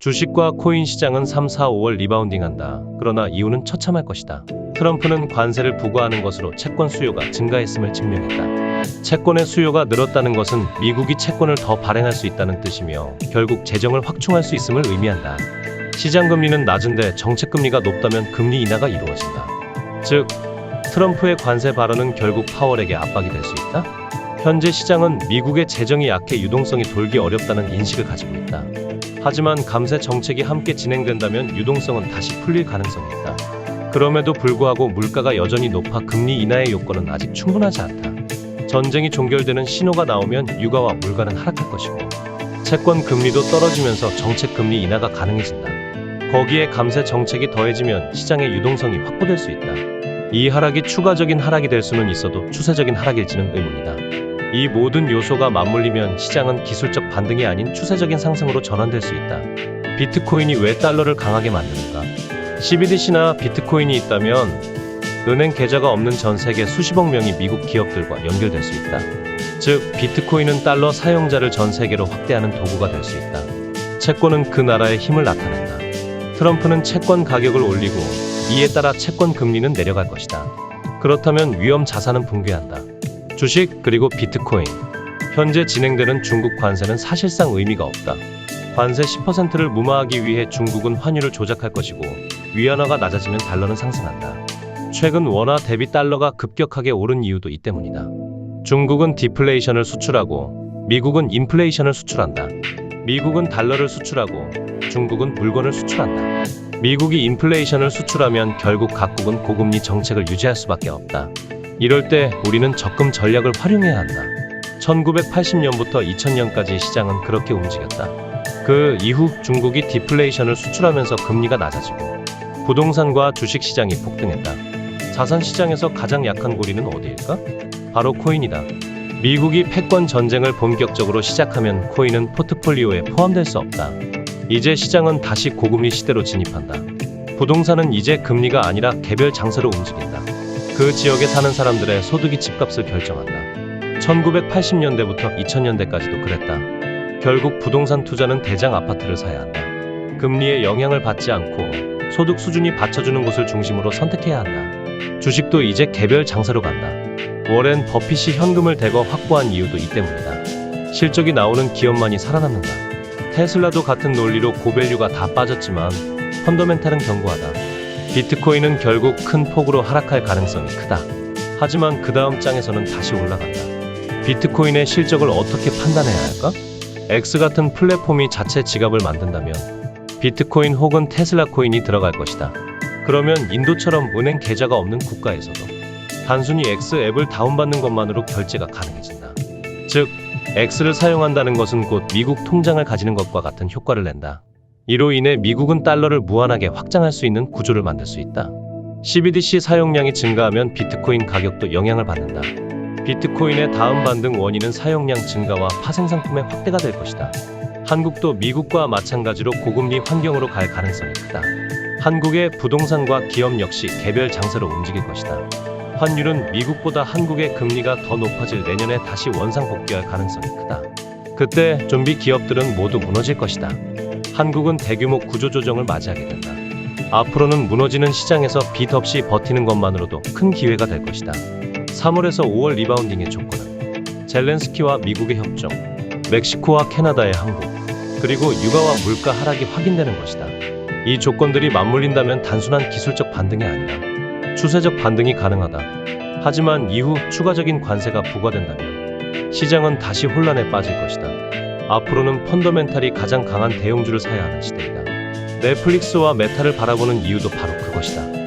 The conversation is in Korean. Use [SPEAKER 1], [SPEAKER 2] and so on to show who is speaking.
[SPEAKER 1] 주식과 코인 시장은 3, 4, 5월 리바운딩한다. 그러나 이유는 처참할 것이다. 트럼프는 관세를 부과하는 것으로 채권 수요가 증가했음을 증명했다. 채권의 수요가 늘었다는 것은 미국이 채권을 더 발행할 수 있다는 뜻이며 결국 재정을 확충할 수 있음을 의미한다. 시장 금리는 낮은데 정책 금리가 높다면 금리 인하가 이루어진다. 즉, 트럼프의 관세 발언은 결국 파월에게 압박이 될 수 있다. 현재 시장은 미국의 재정이 약해 유동성이 돌기 어렵다는 인식을 가지고 있다. 하지만 감세 정책이 함께 진행된다면 유동성은 다시 풀릴 가능성이 있다. 그럼에도 불구하고 물가가 여전히 높아 금리 인하의 요건은 아직 충분하지 않다. 전쟁이 종결되는 신호가 나오면 유가와 물가는 하락할 것이고 채권 금리도 떨어지면서 정책 금리 인하가 가능해진다. 거기에 감세 정책이 더해지면 시장의 유동성이 확보될 수 있다. 이 하락이 추가적인 하락이 될 수는 있어도 추세적인 하락일지는 의문이다. 이 모든 요소가 맞물리면 시장은 기술적 반등이 아닌 추세적인 상승으로 전환될 수 있다. 비트코인이 왜 달러를 강하게 만드는가? CBDC나 비트코인이 있다면 은행 계좌가 없는 전 세계 수십억 명이 미국 기업들과 연결될 수 있다. 즉, 비트코인은 달러 사용자를 전 세계로 확대하는 도구가 될 수 있다. 채권은 그 나라의 힘을 나타낸다. 트럼프는 채권 가격을 올리고 이에 따라 채권 금리는 내려갈 것이다. 그렇다면 위험 자산은 붕괴한다. 주식 그리고 비트코인. 현재 진행되는 중국 관세는 사실상 의미가 없다. 관세 10%를 무마하기 위해 중국은 환율을 조작할 것이고 위안화가 낮아지면 달러는 상승한다. 최근 원화 대비 달러가 급격하게 오른 이유도 이 때문이다. 중국은 디플레이션을 수출하고 미국은 인플레이션을 수출한다. 미국은 달러를 수출하고 중국은 물건을 수출한다. 미국이 인플레이션을 수출하면 결국 각국은 고금리 정책을 유지할 수밖에 없다. 이럴 때 우리는 적금 전략을 활용해야 한다. 1980년부터 2000년까지 시장은 그렇게 움직였다. 그 이후 중국이 디플레이션을 수출하면서 금리가 낮아지고 부동산과 주식시장이 폭등했다. 자산시장에서 가장 약한 고리는 어디일까? 바로 코인이다. 미국이 패권 전쟁을 본격적으로 시작하면 코인은 포트폴리오에 포함될 수 없다. 이제 시장은 다시 고금리 시대로 진입한다. 부동산은 이제 금리가 아니라 개별 장세로 움직인다. 그 지역에 사는 사람들의 소득이 집값을 결정한다. 1980년대부터 2000년대까지도 그랬다. 결국 부동산 투자는 대장 아파트를 사야 한다. 금리의 영향을 받지 않고 소득 수준이 받쳐주는 곳을 중심으로 선택해야 한다. 주식도 이제 개별 장세로 간다. 워렌 버핏이 현금을 대거 확보한 이유도 이 때문이다. 실적이 나오는 기업만이 살아남는다. 테슬라도 같은 논리로 고밸류가 다 빠졌지만 펀더멘탈은 견고하다. 비트코인은 결국 큰 폭으로 하락할 가능성이 크다. 하지만 그 다음 장에서는 다시 올라간다. 비트코인의 실적을 어떻게 판단해야 할까? X 같은 플랫폼이 자체 지갑을 만든다면 비트코인 혹은 테슬라 코인이 들어갈 것이다. 그러면 인도처럼 은행 계좌가 없는 국가에서도 단순히 X 앱을 다운받는 것만으로 결제가 가능해진다. 즉, X를 사용한다는 것은 곧 미국 통장을 가지는 것과 같은 효과를 낸다. 이로 인해 미국은 달러를 무한하게 확장할 수 있는 구조를 만들 수 있다. CBDC 사용량이 증가하면 비트코인 가격도 영향을 받는다. 비트코인의 다음 반등 원인은 사용량 증가와 파생상품의 확대가 될 것이다. 한국도 미국과 마찬가지로 고금리 환경으로 갈 가능성이 크다. 한국의 부동산과 기업 역시 개별 장세로 움직일 것이다. 환율은 미국보다 한국의 금리가 더 높아질 내년에 다시 원상 복귀할 가능성이 크다. 그때 좀비 기업들은 모두 무너질 것이다. 한국은 대규모 구조조정을 맞이하게 된다. 앞으로는 무너지는 시장에서 빚 없이 버티는 것만으로도 큰 기회가 될 것이다. 3월에서 5월 리바운딩의 조건은 젤렌스키와 미국의 협정, 멕시코와 캐나다의 항복, 그리고 유가와 물가 하락이 확인되는 것이다. 이 조건들이 맞물린다면 단순한 기술적 반등이 아니라 추세적 반등이 가능하다. 하지만 이후 추가적인 관세가 부과된다면 시장은 다시 혼란에 빠질 것이다. 앞으로는 펀더멘탈이 가장 강한 대형주를 사야 하는 시대이다. 넷플릭스와 메타를 바라보는 이유도 바로 그것이다.